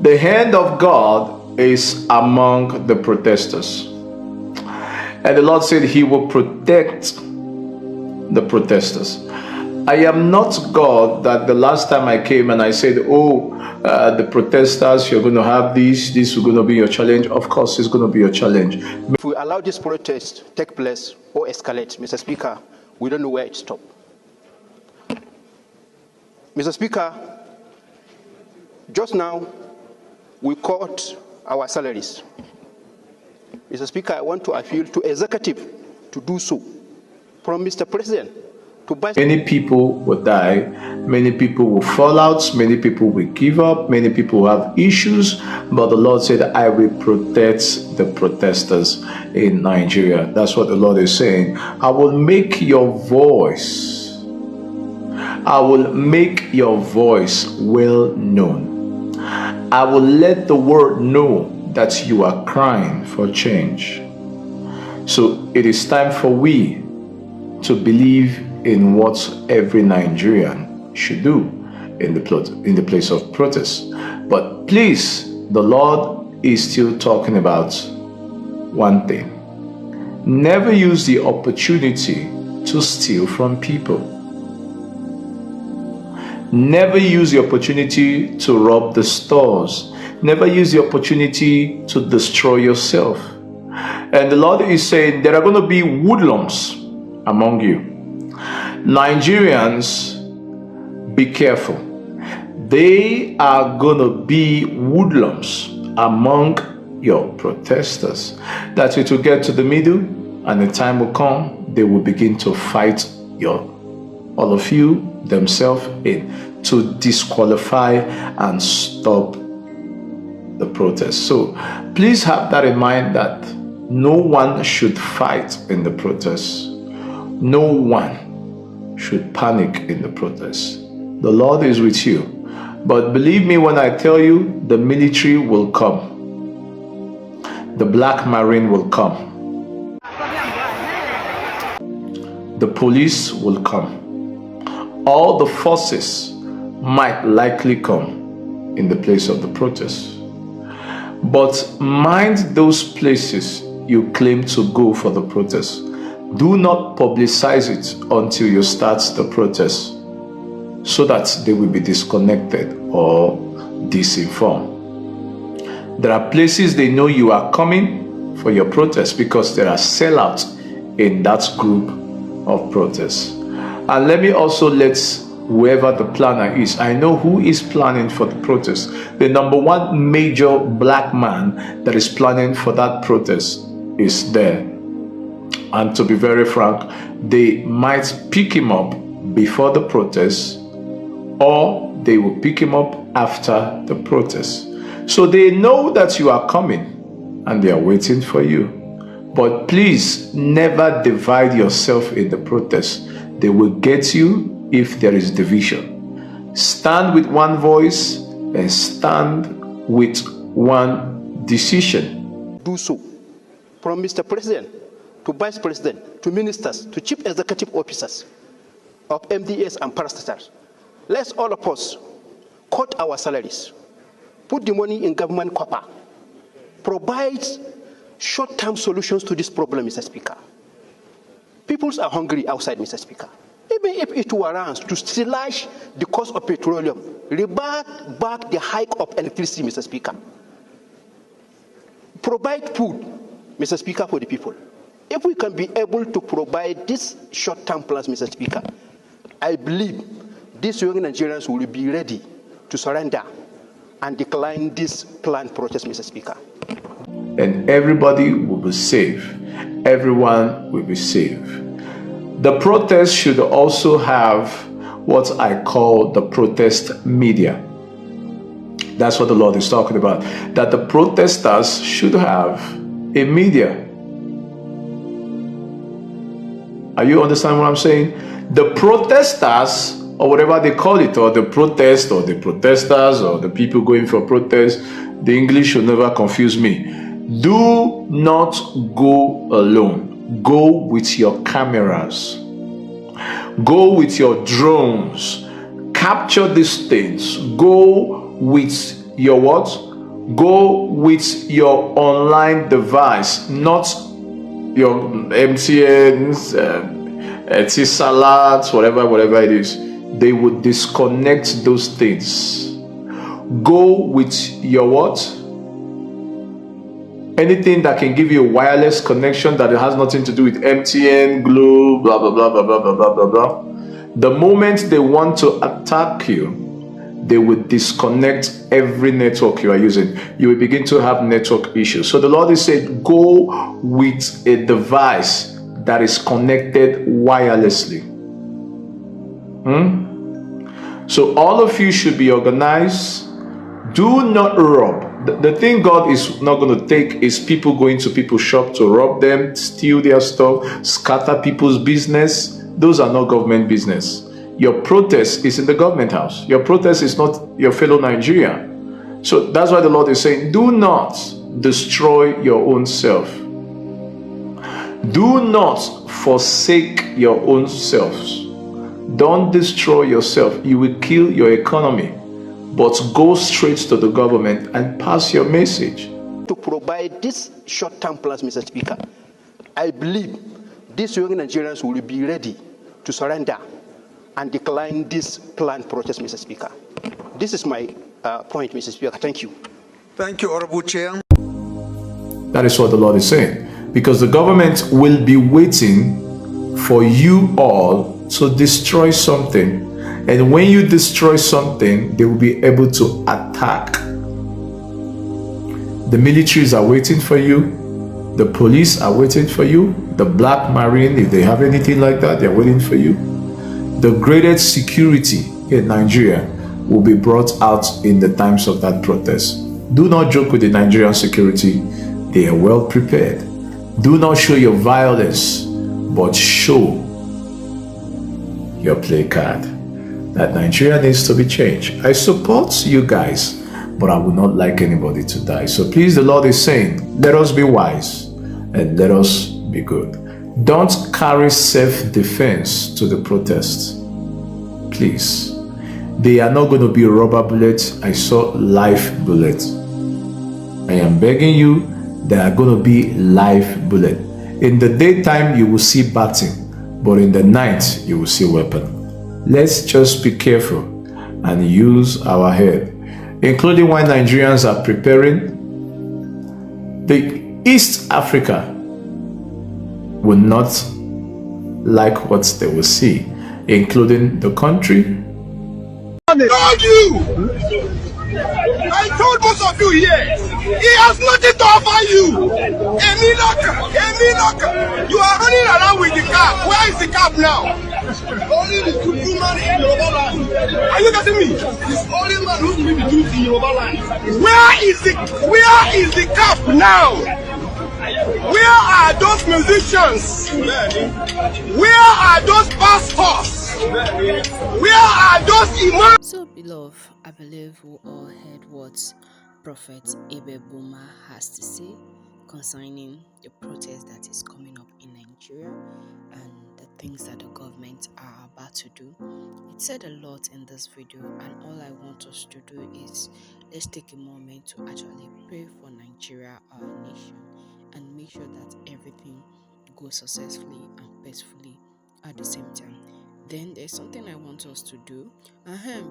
The hand of God is among the protesters. And the Lord said he will protect the protesters. I am not God that the last time I came and I said, the protesters, you're going to have this is going to be your challenge. Of course, it's going to be your challenge. If we allow this protest to take place or escalate, Mr. Speaker, we don't know where it stops. Mr. Speaker, just now, we cut our salaries. Mr. Speaker, I want to appeal to executive to do so. From Mr. President to buy. Many people will die, many people will fall out, many people will give up, many people will have issues, but the Lord said, I will protect the protesters in Nigeria. That's what the Lord is saying. I will make your voice, well known. I will let the world know that you are crying for change. So it is time for we to believe in what every Nigerian should do in the place of protest. But please, the Lord is still talking about one thing. Never use the opportunity to steal from people. Never use the opportunity to rob the stores. Never use the opportunity to destroy yourself. And the Lord is saying there are going to be woodlums among you. Nigerians, be careful. They are going to be woodlums among your protesters. That it will get to the middle and the time will come, they will begin to fight all of you themselves in to disqualify and stop the protest. So please have that in mind, that no one should fight in the protest. No one should panic in the protest. The Lord is with you. But believe me when I tell you, the military will come. The Black Marine will come. The police will come. All the forces might likely come in the place of the protest. But mind those places you claim to go for the protest. Do not publicize it until you start the protest, so that they will be disconnected or disinformed. There are places they know you are coming for your protest because there are sellouts in that group of protests. And let me also let whoever the planner is, I know who is planning for the protest. The number one major black man that is planning for that protest is there. And to be very frank, they might pick him up before the protest, or they will pick him up after the protest. So they know that you are coming and they are waiting for you. But please never divide yourself in the protest. They will get you if there is division. Stand with one voice and stand with one decision. Do so. From Mr. President to Vice President to ministers to chief executive officers of MDAs and parastatals. Let's all of us cut our salaries, put the money in government copper, provide short-term solutions to this problem, Mr. Speaker. People are hungry outside, Mr. Speaker. Even if it warrants to slash the cost of petroleum, revert back the hike of electricity, Mr. Speaker. Provide food, Mr. Speaker, for the people. If we can be able to provide this short-term plans, Mr. Speaker, I believe these young Nigerians will be ready to surrender and decline this planned protest, Mr. Speaker. And everybody will be safe. Everyone will be safe. The protest should also have what I call the protest media. That's what the Lord is talking about. That the protesters should have a media. Are you understand what I'm saying? The protesters, or whatever they call it, or the protest, or the protesters, or the people going for protest, the English should never confuse me. Do not go alone. Go with your cameras. Go with your drones. Capture these things. Go with your what? Go with your online device, not your MTNs, Etisalats, whatever it is. They would disconnect those things. Go with your what? Anything that can give you a wireless connection that has nothing to do with MTN, Glo, blah, blah, blah, blah, blah, blah, blah, blah, blah. The moment they want to attack you, they will disconnect every network you are using. You will begin to have network issues. So the Lord is saying, go with a device that is connected wirelessly. So all of you should be organized. Do not rob. The thing God is not going to take is people going to people's shop to rob them, steal their stuff, scatter people's business. Those are not government business. Your protest is in the government house. Your protest is not your fellow Nigerian. So that's why the Lord is saying, do not destroy your own self. Do not forsake your own selves. Don't destroy yourself. You will kill your economy. But go straight to the government and pass your message. To provide this short-term plans, Mr. Speaker, I believe these young Nigerians will be ready to surrender and decline this planned protest, Mr. Speaker. This is my point, Mr. Speaker. Thank you. Thank you, Honorable Chair. That is what the Lord is saying. Because the government will be waiting for you all to destroy something. And when you destroy something, they will be able to attack. The militaries are waiting for you. The police are waiting for you. The Black Marine, if they have anything like that, they're waiting for you. The greatest security in Nigeria will be brought out in the times of that protest. Do not joke with the Nigerian security. They are well prepared. Do not show your violence, but show your play card. That Nigeria needs to be changed. I support you guys, but I would not like anybody to die. So please, the Lord is saying, let us be wise and let us be good. Don't carry self-defense to the protest. Please. They are not going to be rubber bullets. I saw live bullets. I am begging you, they are going to be live bullet. In the daytime, you will see batting, but in the night, you will see weapon. Let's just be careful and use our head, including when Nigerians are preparing. The East Africa will not like what they will see, including the country. I told you! I told most of you here, he has nothing to offer you. Emi, you are running around with the cap. Where is the cap now? Only the true man in Yoruba land. Are you getting me? It's only man who will be the truth in Yoruba land. Where is the cap now? Where are those musicians? Where are those pastors? Where are those imams? So, beloved, I believe we all heard what Prophet Able Boma has to say concerning the protest that is coming up in Nigeria and the things that the government are about to do. It said a lot in this video, and all I want us to do is let's take a moment to actually pray for Nigeria, our nation, and make sure that everything goes successfully and peacefully at the same time. Then there's something I want us to do.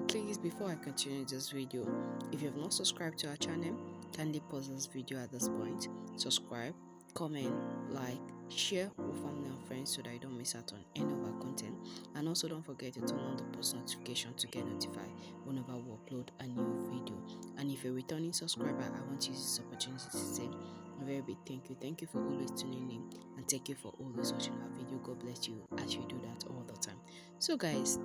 Please, before I continue this video, if you have not subscribed to our channel, kindly pause this video at this point, subscribe, comment, like, share with family and friends so that you don't miss out on any of our content. And also don't forget to turn on the post notification to get notified whenever we upload a new video. And if you're a returning subscriber, I want to use this opportunity to say a very big thank you. Thank you for always tuning in, and thank you for always watching our video. God bless you as you do that all the time. So guys,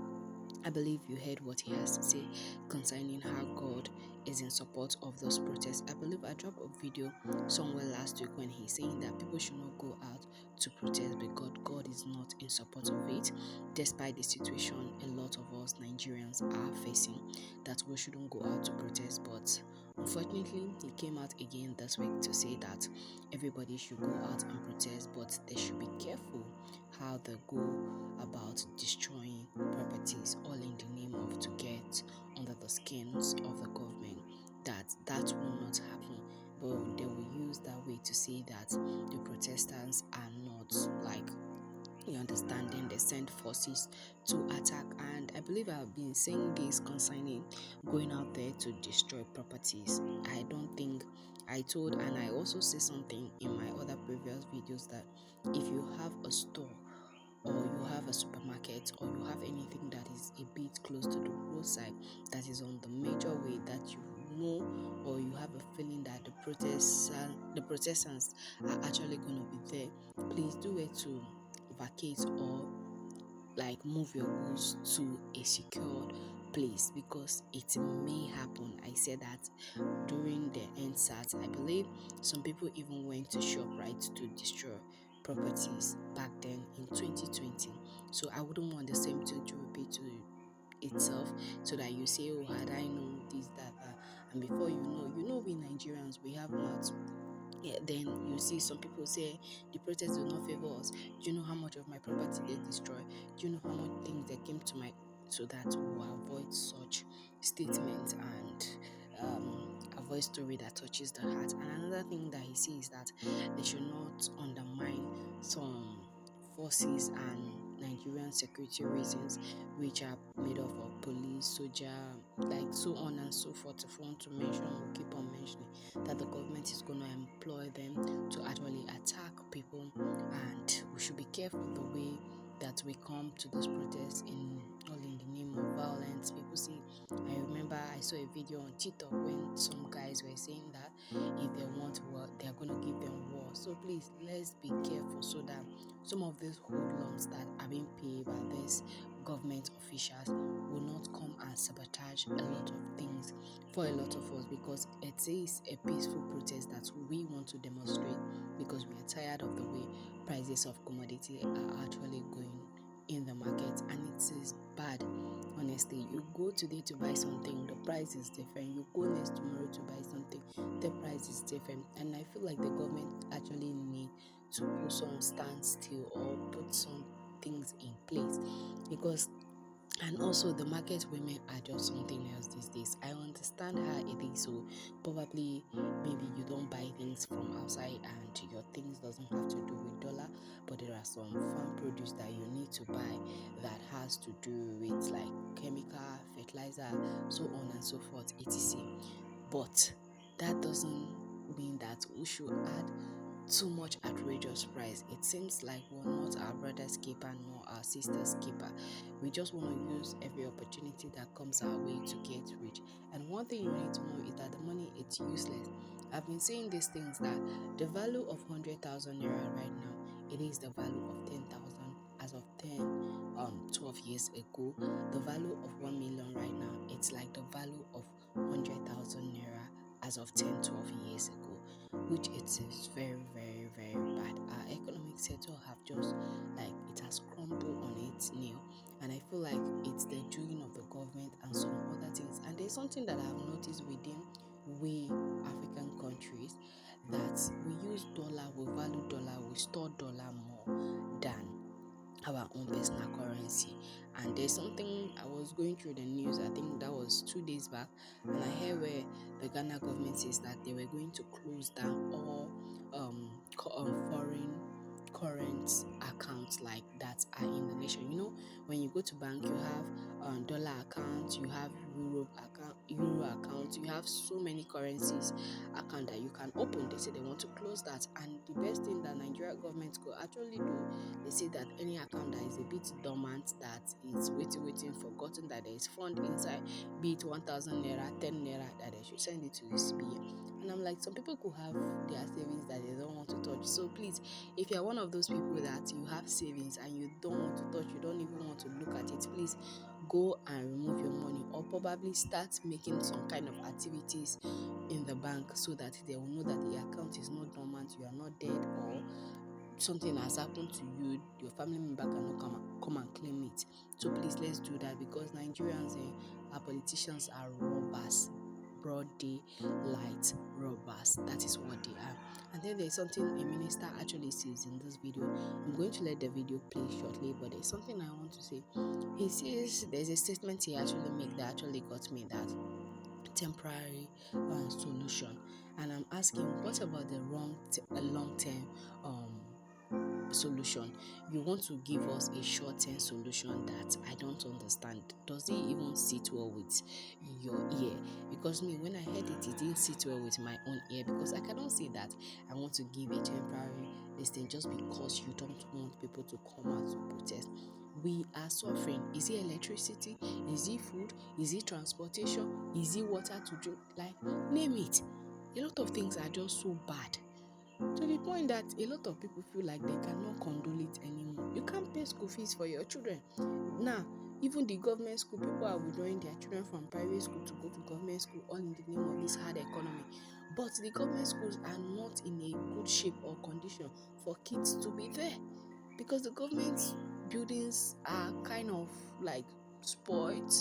I believe you heard what he has to say concerning how God is in support of those protests. I believe I dropped a video somewhere last week when he's saying that people should not go out to protest because God is not in support of it, despite the situation a lot of us Nigerians are facing, that we shouldn't go out to protest. But unfortunately, he came out again this week to say that everybody should go out and protest, but they should be careful how they go about destroying properties, all in the name of to get under the skins of the government. That will not happen but they will use that way to say that the protesters are not like, you understand, then they send forces to attack. And I believe I've been saying this concerning going out there to destroy properties. I don't think I told, and I also say something in my other previous videos, that if you have a store or you have a supermarket or you have anything that is a bit close to the roadside, that is on the major way, that you know or you have a feeling that the protesters are actually going to be there, please do it to vacate or like move your goods to a secured place, because it may happen. I said that during the NSAT, I believe some people even went to ShopRite to destroy properties back then in 2020. So I wouldn't want the same thing to repeat to itself, so that you say, oh, had I known this, that, and before you know we Nigerians, we have mouths. Yeah, then you see some people say the protests do not favor us. Do you know how much of my property they destroy? Do you know how much things they came to my, so that we will avoid such statements and avoid story that touches the heart. And another thing that he says that they should not undermine some forces and Nigerian security reasons, which are made up of police, soldier, like so on and so forth. If you want to mention, we'll keep on mentioning that the government is going to employ them to actually attack people, and we should be careful the way that we come to those protests all in the name of violence. People see, I remember I saw a video on TikTok when some guys were saying that if they want war, they're going to give them war. So please, let's be careful, so that some of these hoodlums that are being paid by these government officials will not come and sabotage a lot of things for a lot of us, because it is a peaceful protest that we want to demonstrate, because we are tired of the way prices of commodity are actually going in the market, and it is bad. Honestly, you go today to buy something, the price is different. You go next tomorrow to buy something, the price is different. And I feel like the government actually need to put some standstill or put some things in place, because, and also the market women are just something else these days. I understand how it is. So probably maybe you don't buy things from outside and your things doesn't have to do with dollar, but there are some farm produce that you need to buy that has to do with like chemical, fertilizer, so on and so forth, etc. But that doesn't mean that we should add too much outrageous price. It seems like we're not our brother's keeper nor our sister's keeper. We just want to use every opportunity that comes our way to get rich. And one thing you need to know is that the money, it's useless. I've been saying these things, that the value of 100,000 naira right now, it is the value of 10,000 as of 12 years ago. The value of 1 million right now, it's like the value of 100,000 naira as of 10-12 years ago, which it is very, very, very bad. Our economic sector have just like, it has crumbled on its nail, and I feel like it's the doing of the government and some other things. And there's something that I've noticed within we African countries, that we use dollar, we value dollar, we store dollar more than our own personal currency. And there's something, I was going through the news, I think that was 2 days back, and I heard where the Ghana government says that they were going to close down all foreign current accounts like that are in the nation. You know, when you go to bank, you have dollar account, you have euro account, you have so many currencies account that you can open. They say they want to close that, and the best thing that Nigeria government could actually do, they say that any account that is a bit dormant, that is waiting, forgotten that there is fund inside, be it 1,000 naira, 10 naira, that they should send it to the CBN. And I'm like, some people could have their savings that they don't want to touch. So please, if you're one of those people that you have savings and you don't want to touch, you don't even want to look at it, please go and remove your money, or probably start making some kind of activities in the bank, so that they will know that the account is not dormant, you are not dead, or something has happened to you, your family member cannot come and claim it. So please, let's do that, because Nigerians, our politicians are robbers, broad day light robbers. That is what they are. And then there's something a minister actually says in this video. I'm going to let the video play shortly, but there's something I want to say. He says, there's a statement he actually made that actually got me, that temporary solution. And I'm asking, what about the long-term solution? You want to give us a short-term solution that I don't understand. Does it even sit well with your ear? Because me, when I heard it, it didn't sit well with my own ear, because I cannot say that I want to give a temporary this thing just because you don't want people to come out to protest. We are suffering. Is it electricity? Is it food? Is it transportation? Is it water to drink? Like, name it. A lot of things are just so bad, to the point that a lot of people feel like they cannot condole it anymore. You can't pay school fees for your children. Now, even the government school, people are withdrawing their children from private school to go to government school, all in the name of this hard economy. But the government schools are not in a good shape or condition for kids to be there, because the government buildings are kind of like spoiled.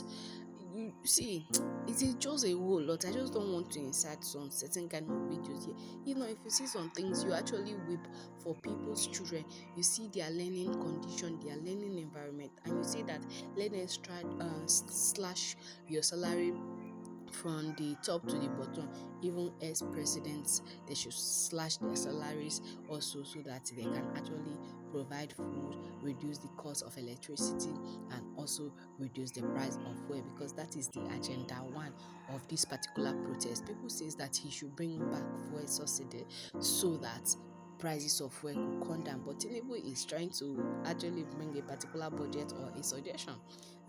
You see, it is just a whole lot. I just don't want to insert some certain kind of videos here. If you see some things, you actually weep for people's children. You see their learning condition, their learning environment, and you see that let us try slash your salary from the top to the bottom. Even as presidents, they should slash their salaries also, so that they can actually provide food, reduce the cost of electricity, and also reduce the price of fuel, because that is the agenda one of this particular protest. People says that he should bring back fuel subsidy so that prices of fuel could come down, but Tinubu is trying to actually bring a particular budget or a suggestion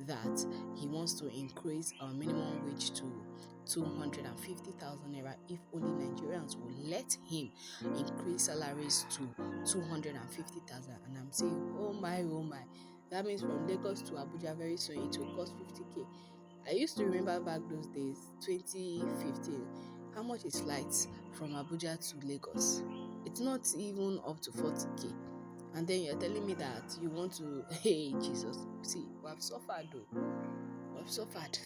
that he wants to increase our minimum wage to 250,000 naira if only Nigerians will let him increase salaries to 250,000. And I'm saying, oh my, that means from Lagos to Abuja very soon it will cost 50k. I used to remember back those days, 2015, how much is flights from Abuja to Lagos? It's not even up to 40k. And then you're telling me that you want to, hey Jesus, see, we have suffered though. We have suffered.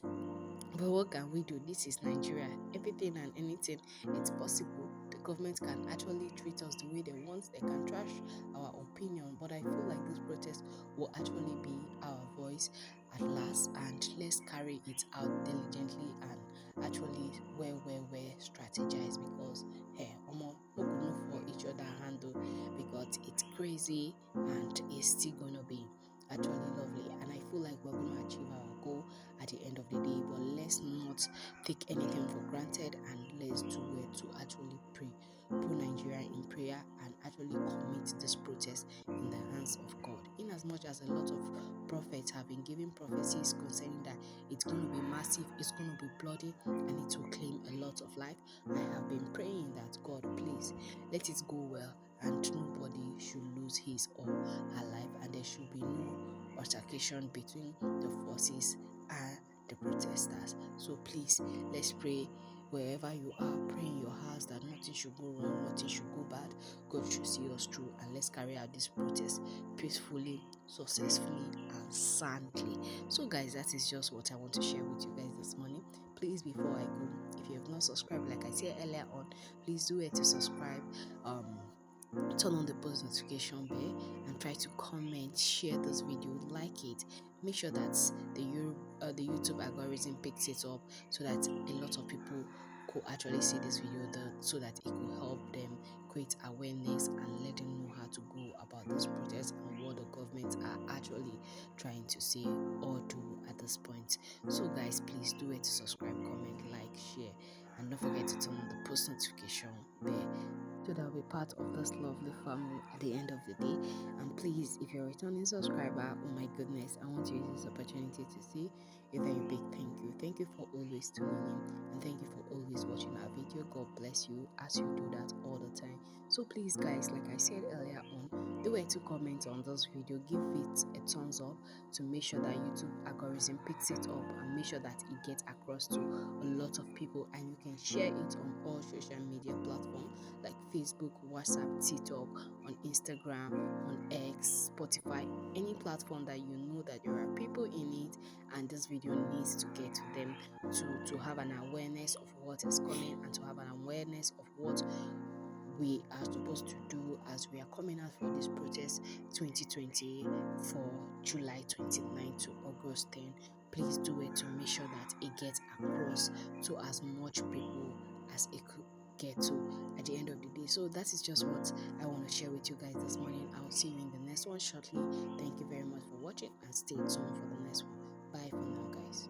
But what can we do? This is Nigeria. Everything and anything, it's possible. The government can actually treat us the way they want. They can trash our opinion. But I feel like this protest will actually be our voice at last. And let's carry it out diligently and actually well strategize, because hey, we could not for each other handle, because it's crazy and it's still gonna be actually lovely. And I feel like we're going to achieve our goal at the end of the day. But let's not take anything for granted, and let's do it to actually pray, put Nigeria in prayer, and actually commit this protest in the hands of God. In as much as a lot of prophets have been giving prophecies concerning that it's going to be massive, it's going to be bloody, and it will claim a lot of life, I have been praying that God, please let it go well, and nobody should lose his or her life, and there should be no altercation between the forces and the protesters. So please, let's pray. Wherever you are, pray in your house that nothing should go wrong, nothing should go bad. God should see us through, and let's carry out this protest peacefully, successfully, and soundly. So guys, that is just what I want to share with you guys this morning. Please, before I go, if you have not subscribed, like I said earlier on, please do it to subscribe. Turn on the post notification bell, and try to comment, share this video, like it. Make sure that the YouTube algorithm picks it up, so that a lot of people could actually see this video, so that it could help them create awareness and let them know how to go about this protest and what the government are actually trying to say or do at this point. So guys, please do it to subscribe, comment, like, share, and don't forget to turn on the post notification bell, so that will be part of this lovely family at the end of the day. And please, if you're a returning subscriber, oh my goodness, I want to use this opportunity to say a very big thank you. Thank you for always tuning in, and thank you for always watching our video. God bless you as you do that all the time. So please guys, like I said earlier on, do it to comment on this video, give it a thumbs up to make sure that YouTube algorithm picks it up, and make sure that it gets across to a lot of people, and you can share it on all social media platforms like Facebook, WhatsApp, TikTok, on Instagram, on X, Spotify, any platform that you know that there are people in it, and this video needs to get to them, to have an awareness of what is coming, and to have an awareness of what we are supposed to do as we are coming out for this protest 2020 for July 29 to August 10. Please do it to make sure that it gets across to as much people as it get to at the end of the day. So that is just what I want to share with you guys this morning. I'll see you in the next one shortly. Thank you very much for watching, and stay tuned for the next one. Bye for now, guys.